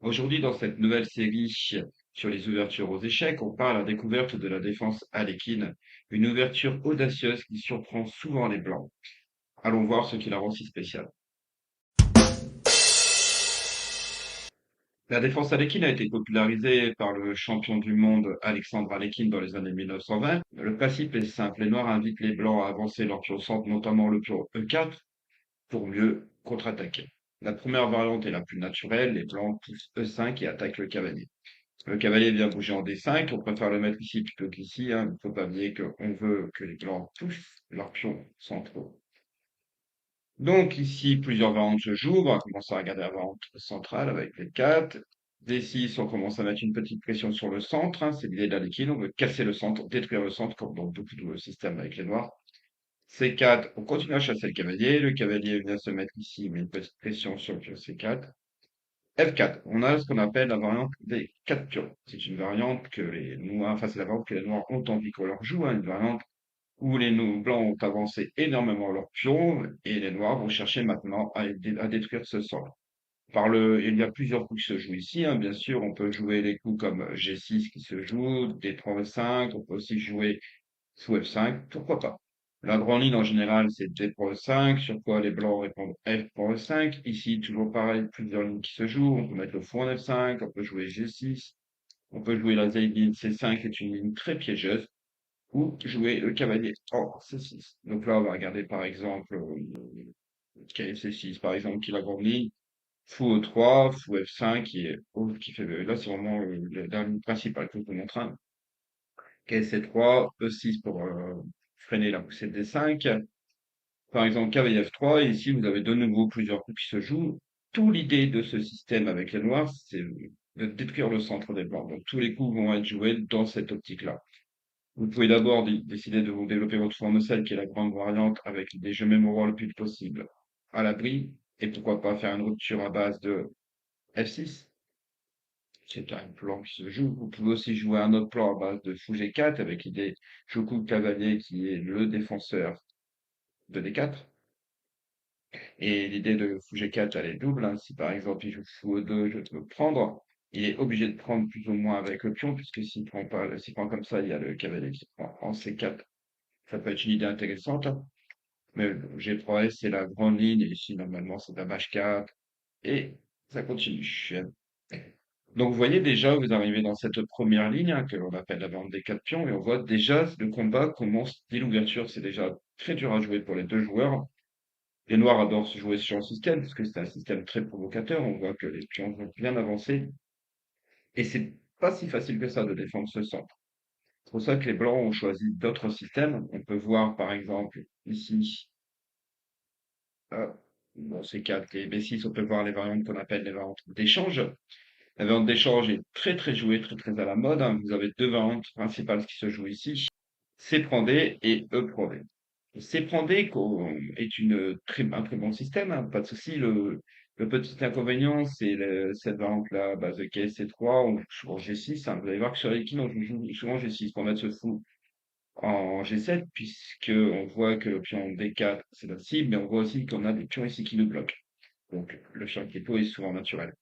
Aujourd'hui, dans cette nouvelle série sur les ouvertures aux échecs, on parle à la découverte de la défense Alekhine, une ouverture audacieuse qui surprend souvent les blancs. Allons voir ce qui la rend si spéciale. La défense Alekhine a été popularisée par le champion du monde Alexandre Alekhine dans les années 1920. Le principe est simple, les noirs invitent les blancs à avancer leur pion centre, notamment le pion E4, pour mieux contre-attaquer. La première variante est la plus naturelle, les blancs poussent E5 et attaquent le cavalier. Le cavalier vient bouger en D5, on préfère le mettre ici plutôt qu'ici, hein. Il ne faut pas oublier qu'on veut que les blancs poussent leurs pions centraux. Donc ici, plusieurs variantes se jouent. On va commencer à regarder la variante centrale avec les 4. D6, on commence à mettre une petite pression sur le centre, hein. C'est l'idée de la liquide. On veut casser le centre, détruire le centre, comme dans beaucoup de systèmes avec les noirs. C4, on continue à chasser le cavalier. Le cavalier vient se mettre ici, il met une petite pression sur le pion C4. F4, on a ce qu'on appelle la variante des 4 pions. C'est une variante que les noirs, enfin c'est la variante que les noirs ont envie qu'on leur joue, hein, une variante où les blancs ont avancé énormément leurs pions et les noirs vont chercher maintenant à détruire ce centre. Il y a plusieurs coups qui se jouent ici, hein. Bien sûr, on peut jouer les coups comme G6 qui se joue, D3, E5, on peut aussi jouer sous F5, pourquoi pas. La grande ligne en général, c'est D pour E5, sur quoi les blancs répondent F pour E5. Ici, toujours pareil, plusieurs lignes qui se jouent. On peut mettre le fou en F5, on peut jouer G6, on peut jouer la ligne C5, qui est une ligne très piégeuse, ou jouer le cavalier en C6. Donc là, on va regarder par exemple C6, par exemple, qui est la grande ligne. Fou E3, fou F5, qui fait. Là, c'est vraiment la ligne principale que je vous montre, hein. C3, E6 pour freiner la poussée de D5. Par exemple, cavalier F3, et ici vous avez de nouveau plusieurs coups qui se jouent. Toute l'idée de ce système avec les noirs, c'est de détruire le centre des blancs. Donc tous les coups vont être joués dans cette optique-là. Vous pouvez d'abord décider de vous développer votre fourneau qui est la grande variante avec des jeux mémoire le plus vite possible à l'abri, et pourquoi pas faire une rupture à base de F6. C'est un plan qui se joue. Vous pouvez aussi jouer un autre plan à base de fou G4 avec l'idée Shoku Cavalier qui est le défenseur de D4. Et l'idée de fou G4, elle est double, hein. Si par exemple il joue fou E2, je peux prendre. Il est obligé de prendre plus ou moins avec le pion, puisque s'il prend pas, s'il prend comme ça, il y a le cavalier qui prend en C4. Ça peut être une idée intéressante, hein. Mais le G3S, c'est la grande ligne, et ici, normalement, c'est dame H4. Et ça continue. Donc, vous voyez déjà, vous arrivez dans cette première ligne, hein, que l'on appelle la bande des 4 pions, et on voit déjà le combat commence dès l'ouverture. C'est déjà très dur à jouer pour les deux joueurs. Les noirs adorent se jouer sur le système, parce que c'est un système très provocateur. On voit que les pions vont bien avancer. Et c'est pas si facile que ça de défendre ce centre. C'est pour ça que les blancs ont choisi d'autres systèmes. On peut voir, par exemple, ici, bon, c'est 4 et B6, on peut voir les variantes qu'on appelle les variantes d'échange. La variante d'échange est très très jouée, très très à la mode, hein. Vous avez deux variantes principales qui se jouent ici, C prend D et E prend D. C prend D est un très bon système, hein, pas de souci. Le petit inconvénient, c'est cette variante-là, base de K C3, on joue en G6, hein. Vous allez voir que sur les on joue souvent G6 pour mettre ce fou en G7, puisque on voit que le pion D4, c'est la cible, mais on voit aussi qu'on a des pions ici qui nous bloquent. Donc, le fianchetto est souvent naturel.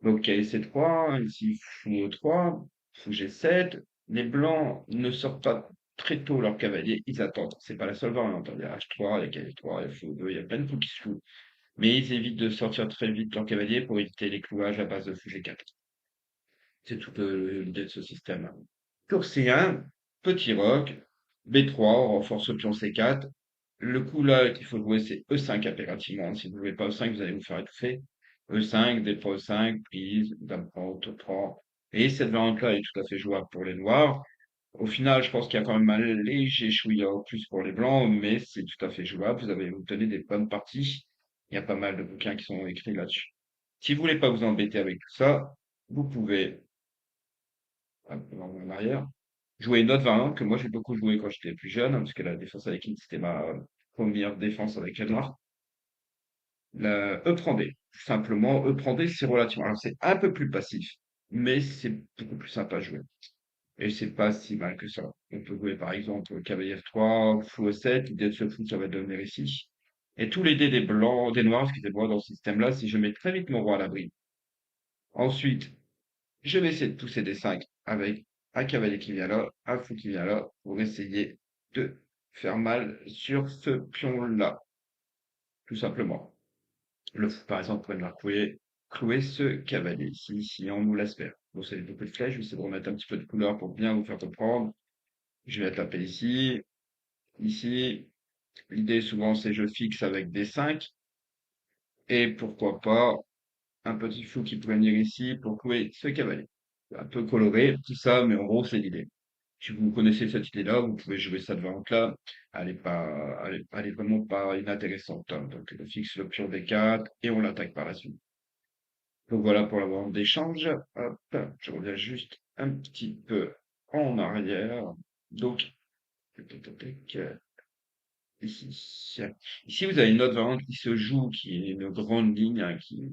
Donc, il y a C3, ici fou E3, fou G7. Les blancs ne sortent pas très tôt leur cavalier, ils attendent. C'est pas la seule variante, hein. Il y a H3, il y a KF3, il y a fou 2, il y a plein de coups qui se jouent. Mais ils évitent de sortir très vite leur cavalier pour éviter les clouages à base de fou G4. C'est toute l'idée de ce système. Tour C1, petit roc, B3, on renforce le pion C4. Le coup là qu'il faut jouer, c'est E5 impérativement. Si vous ne jouez pas E5, vous allez vous faire étouffer. E5, D3, E5, prise, dame prend, auto prend. Et cette variante-là est tout à fait jouable pour les noirs. Au final, je pense qu'il y a quand même un léger chouïa en plus pour les blancs, mais c'est tout à fait jouable. Vous tenez des bonnes parties. Il y a pas mal de bouquins qui sont écrits là-dessus. Si vous voulez pas vous embêter avec tout ça, vous pouvez, un peu en arrière, jouer une autre variante que moi j'ai beaucoup joué quand j'étais plus jeune, hein, parce que la défense avec King, c'était ma première défense avec les noirs. La E prend D. Tout simplement, E prend D, c'est relativement. Alors c'est un peu plus passif, mais c'est beaucoup plus sympa à jouer. Et c'est pas si mal que ça. On peut jouer par exemple cavalier F3, fou E7, l'idée de ce fou, ça va devenir ici. Et tous les dés des blancs, des noirs, excusez-moi, dans ce système-là, si je mets très vite mon roi à l'abri, Ensuite, je vais essayer de pousser des 5 avec un cavalier qui vient là, un fou qui vient là, pour essayer de faire mal sur ce pion-là, tout simplement. Le fou, par exemple, pourrait venir clouer ce cavalier ici, si on nous laisse faire. Bon, c'est beaucoup de flèches, je vais essayer de remettre un petit peu de couleur pour bien vous faire comprendre. Je vais taper ici, ici. L'idée, souvent, c'est je fixe avec des 5. Et pourquoi pas un petit fou qui pourrait venir ici pour clouer ce cavalier. Un peu coloré, tout ça, mais en gros, c'est l'idée. Si vous connaissez cette idée-là, vous pouvez jouer ça devant là. Elle est vraiment pas inintéressante, hein. Donc, on fixe le pion D4 et on l'attaque par la suite. Donc voilà pour la vente d'échange. Hop, je reviens juste un petit peu en arrière. Donc, tac, tac, tac, ici. Ici, vous avez une autre variante qui se joue, qui est une grande ligne, hein, qui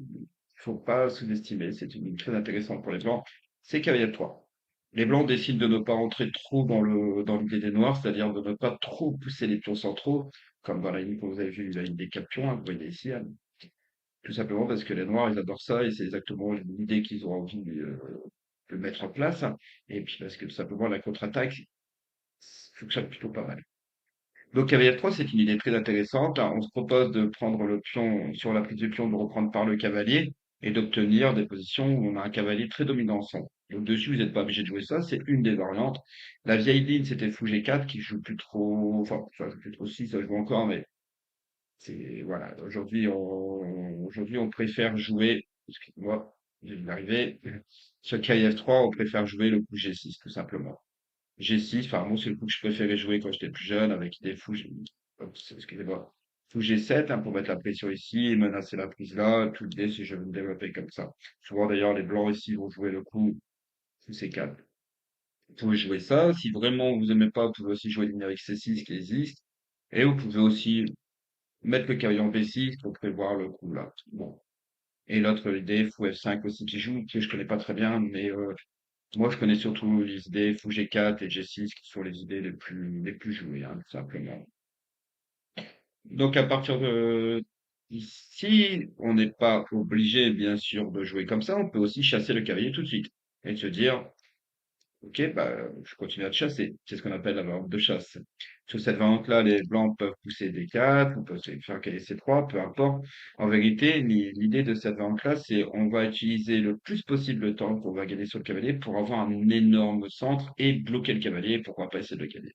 faut pas sous-estimer. C'est une ligne très intéressante pour les blancs. C'est cavalier de 3. Les blancs décident de ne pas rentrer trop dans l'idée des noirs, c'est-à-dire de ne pas trop pousser les pions centraux, comme dans la ligne que vous avez vue, la ligne des 4 pions, hein, vous voyez ici, hein. Tout simplement parce que les noirs, ils adorent ça et c'est exactement l'idée qu'ils ont envie de mettre en place. Et puis parce que tout simplement, la contre-attaque fonctionne plutôt pas mal. Donc cavalier 3, c'est une idée très intéressante, hein. On se propose de prendre le pion sur la prise du pion, de reprendre par le cavalier et d'obtenir des positions où on a un cavalier très dominant ensemble. Donc dessus, vous n'êtes pas obligé de jouer ça, c'est une des variantes. La vieille ligne, c'était fou G4 qui joue plus trop, enfin, ça joue plus trop si, ça joue encore, mais c'est, voilà. Aujourd'hui, on préfère jouer, excuse-moi, j'ai dû arriver. Sur cavalier F3, on préfère jouer le coup G6, tout simplement. G6, enfin, moi, c'est le coup que je préférais jouer quand j'étais plus jeune, avec des fous, excusez-moi, fou G7, hein, pour mettre la pression ici et menacer la prise là. Tout l'idée, c'est je vais me développer comme ça. Souvent, d'ailleurs, les blancs ici vont jouer le coup fou C4. Vous pouvez jouer ça. Si vraiment vous aimez pas, vous pouvez aussi jouer ligne avec C6 qui existe. Et vous pouvez aussi mettre le cavalier en B6 pour prévoir le coup là. Bon. Et l'autre idée, fou F5 aussi qui joue, que je connais pas très bien, mais moi je connais surtout les idées fou G4 et G6 qui sont les idées les plus jouées, hein, tout simplement. Donc à partir de ici, on n'est pas obligé bien sûr de jouer comme ça, on peut aussi chasser le cavalier tout de suite et se dire ok, bah, je continue à te chasser. C'est ce qu'on appelle la variante de chasse. Sur cette variante-là, les blancs peuvent pousser des 4, ou peuvent faire caler C3, peu importe. En vérité, l'idée de cette variante-là, c'est on va utiliser le plus possible le temps qu'on va gagner sur le cavalier pour avoir un énorme centre et bloquer le cavalier, pourquoi pas essayer de le gagner.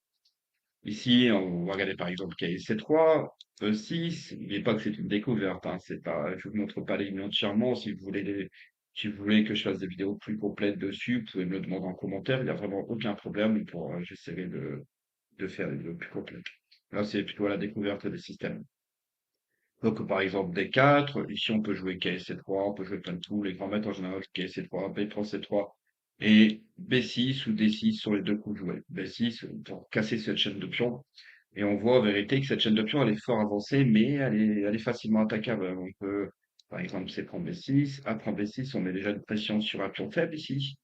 Ici, on va regarder par exemple cahier C3, E6. N'oubliez pas que c'est une découverte, hein. C'est pas, je vous montre pas les lignes entièrement. Si vous voulez que je fasse des vidéos plus complètes dessus, vous pouvez me le demander en commentaire. Il n'y a vraiment aucun problème j'essaierai de faire des vidéos plus complètes. Là, c'est plutôt à la découverte des systèmes. Donc, par exemple, D4, ici, on peut jouer KSC3, on peut jouer plein de tout. Les grands maîtres, en général, KSC3, B3, C3, et B6 ou D6 sont les deux coups joués. B6, pour casser cette chaîne de pions. Et on voit en vérité que cette chaîne de pions, elle est fort avancée, mais elle est facilement attaquable. On peut, par exemple, c'est prendre B6. Après B6, on met déjà une pression sur un pion faible ici.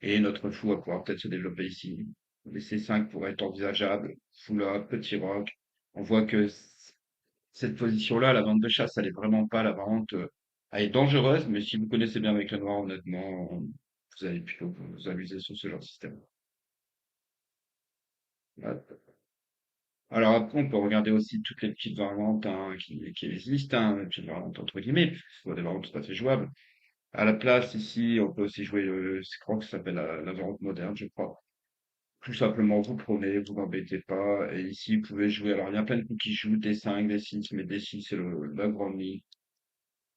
Et notre fou va pouvoir peut-être se développer ici. Les C5 pourrait être envisageable. Fou là, petit roc. On voit que cette position-là, la vente de chasse, elle est vraiment pas la vente. Elle est dangereuse, mais si vous connaissez bien avec le noir, honnêtement, vous allez plutôt vous amuser sur ce genre de système. Voilà. Alors après, on peut regarder aussi toutes les petites variantes, hein, qui existent, hein, les petites variantes entre guillemets, ce sont des variantes tout à fait jouables. À la place, ici, on peut aussi jouer, je crois que ça s'appelle la variante moderne, je crois. Tout simplement, vous prenez, vous n'embêtez pas, et ici, vous pouvez jouer. Alors, il y a plein de coups qui jouent D5, D6, mais D6, c'est la grande ligne.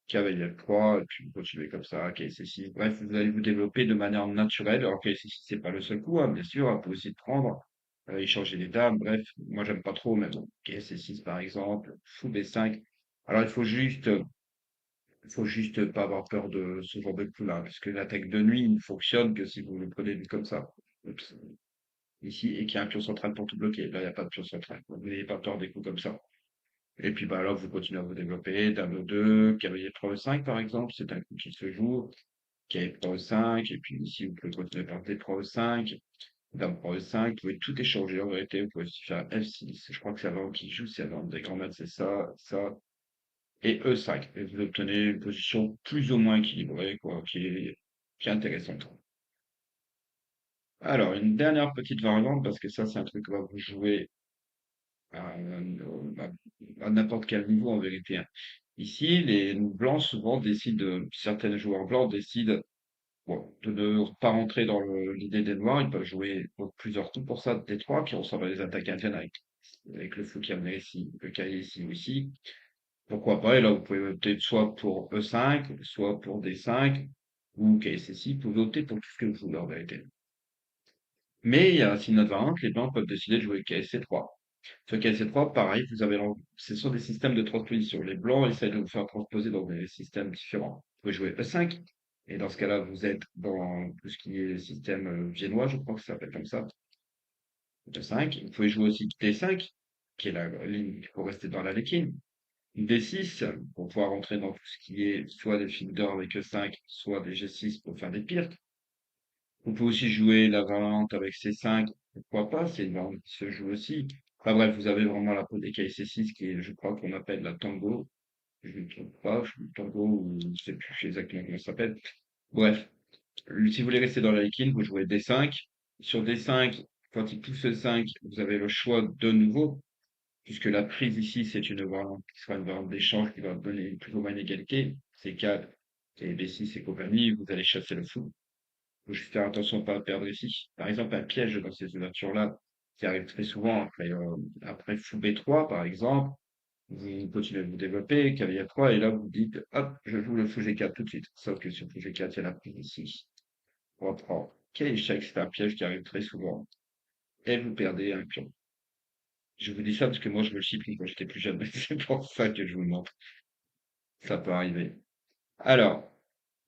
Cavalier 3, et puis vous continuez comme ça, KC6. Bref, vous allez vous développer de manière naturelle. Alors KC6, c'est pas le seul coup, hein, bien sûr, on peut aussi le prendre, échanger les dames. Bref, moi j'aime pas trop, mais bon, KC6 par exemple, fou B5. Alors il faut juste pas avoir peur de ce genre de coup-là, parce que l'attaque de nuit ne fonctionne que si vous le prenez vu comme ça. Oups. Ici, et qu'il y a un pion central pour tout bloquer. Là, il n'y a pas de pion central. Vous n'ayez pas peur des coups comme ça. Et puis bah là, vous continuez à vous développer. Dame 2, cavalier 3 E5 par exemple, c'est un coup qui se joue. Cavalier 3 E5, et puis ici, vous pouvez continuer par D3 E5, Dame 3 E5, vous pouvez tout échanger en vérité, vous pouvez aussi faire F6, je crois que c'est avant qui joue, c'est avant des grands maîtres, c'est ça, ça, et E5. Et vous obtenez une position plus ou moins équilibrée, quoi, qui est qui est intéressante. Alors, une dernière petite variante, parce que ça, c'est un truc que va vous jouer à, à n'importe quel niveau en vérité, hein. Ici, les blancs souvent décident, certains joueurs blancs décident bon, de ne pas rentrer dans l'idée des noirs. Ils peuvent jouer plusieurs tours pour ça, des trois qui ressemblent à des attaques indiennes avec le fou qui amené ici, le cahier ici ou ici. Pourquoi pas? Et là, vous pouvez opter soit pour E5, soit pour D5 ou KSSI. Vous pouvez opter pour tout ce que vous voulez en vérité. Mais il y a aussi une autre variante, les blancs peuvent décider de jouer KSC3. Sur KSC3, pareil, ce sont des systèmes de transposition. Les blancs essayent de vous faire transposer dans des systèmes différents. Vous pouvez jouer E5, et dans ce cas-là, vous êtes dans tout ce qui est système viennois, je crois que ça s'appelle comme ça, E5. Vous pouvez jouer aussi D5, qui est la ligne pour rester dans la léquine. D6, pour pouvoir rentrer dans tout ce qui est soit des fils d'or avec E5, soit des G6 pour faire des pires. On peut aussi jouer la variante avec C5, pourquoi pas, c'est une variante qui se joue aussi. Enfin bref, vous avez vraiment la peau des C6 qui est, je crois qu'on appelle la tango. Je ne me trompe pas, tango ou je ne sais plus exactement comment ça s'appelle. Bref, si vous voulez rester dans la liquide, vous jouez D5. Sur D5, quand il touche E5, vous avez le choix de nouveau, puisque la prise ici, c'est une variante qui sera une variante d'échange qui va donner plus ou moins une égalité. C4 et B6 et compagnie, vous allez chasser le fou. Faut juste faire attention de ne pas perdre ici. Par exemple, un piège dans ces ouvertures-là, qui arrive très souvent après fou B3, par exemple, vous continuez de vous développer, cavalier A3, et là, vous dites, hop, je joue le fou G4 tout de suite. Sauf que sur fou G4, il y a la prise ici. On reprend. Ok, échec, c'est un piège qui arrive très souvent. Et vous perdez un pion. Je vous dis ça parce que moi, je me le chipie quand j'étais plus jeune. C'est pour ça que je vous le montre. Ça peut arriver. Alors,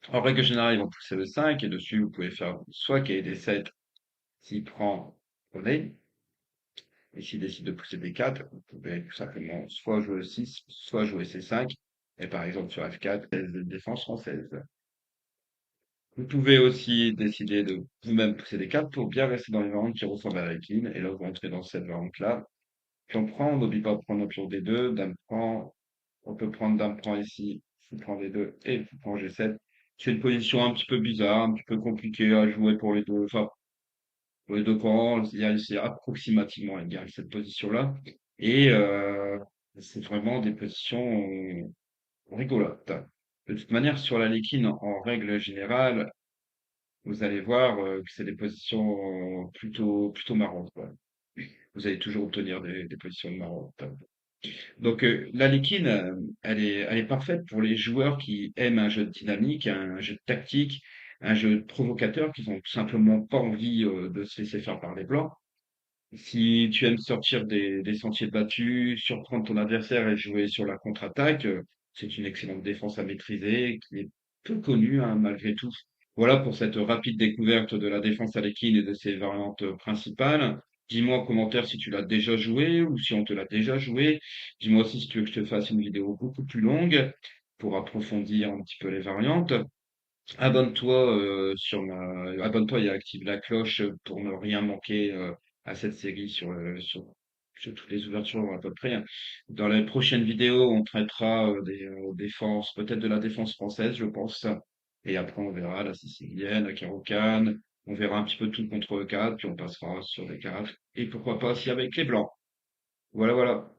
en règle générale, ils vont pousser le 5, et dessus, vous pouvez faire soit qu'il y ait des 7 s'il prend, prenez. Et s'il décide de pousser des 4, vous pouvez tout simplement soit jouer 6, soit jouer C5. Et par exemple sur F4, défense française. Vous pouvez aussi décider de vous-même pousser des 4 pour bien rester dans les variantes qui ressemblent à la king. Et là, vous entrez dans cette variante-là. Pion prend, on n'oublie pas de prendre un pion D2, dame prend, on peut prendre dame prend ici, fou prend D2 et fou prend G7. C'est une position un petit peu bizarre, un petit peu compliquée à jouer pour les deux. Enfin, pour les deux camps, c'est approximativement égal cette position-là. Et c'est vraiment des positions rigolotes. De toute manière, sur la Léquine, en règle générale, vous allez voir que c'est des positions plutôt marrantes, quoi. Vous allez toujours obtenir des positions marrantes. Donc la Léquine, elle est parfaite pour les joueurs qui aiment un jeu dynamique, un jeu tactique, un jeu provocateur, qui n'ont tout simplement pas envie de se laisser faire par les blancs. Si tu aimes sortir des sentiers battus, surprendre ton adversaire et jouer sur la contre-attaque, c'est une excellente défense à maîtriser, qui est peu connue, hein, malgré tout. Voilà pour cette rapide découverte de la défense à l'équine et de ses variantes principales. Dis-moi en commentaire si tu l'as déjà joué ou si on te l'a déjà joué. Dis-moi aussi si tu veux que je te fasse une vidéo beaucoup plus longue pour approfondir un petit peu les variantes. Abonne-toi et active la cloche pour ne rien manquer à cette série sur toutes les ouvertures à peu près, hein. Dans les prochaines vidéos, on traitera des défenses, peut-être de la défense française, je pense. Et après, on verra la sicilienne, la carocane. On verra un petit peu tout contre 4, puis on passera sur les 4. Et pourquoi pas aussi avec les blancs. Voilà, voilà.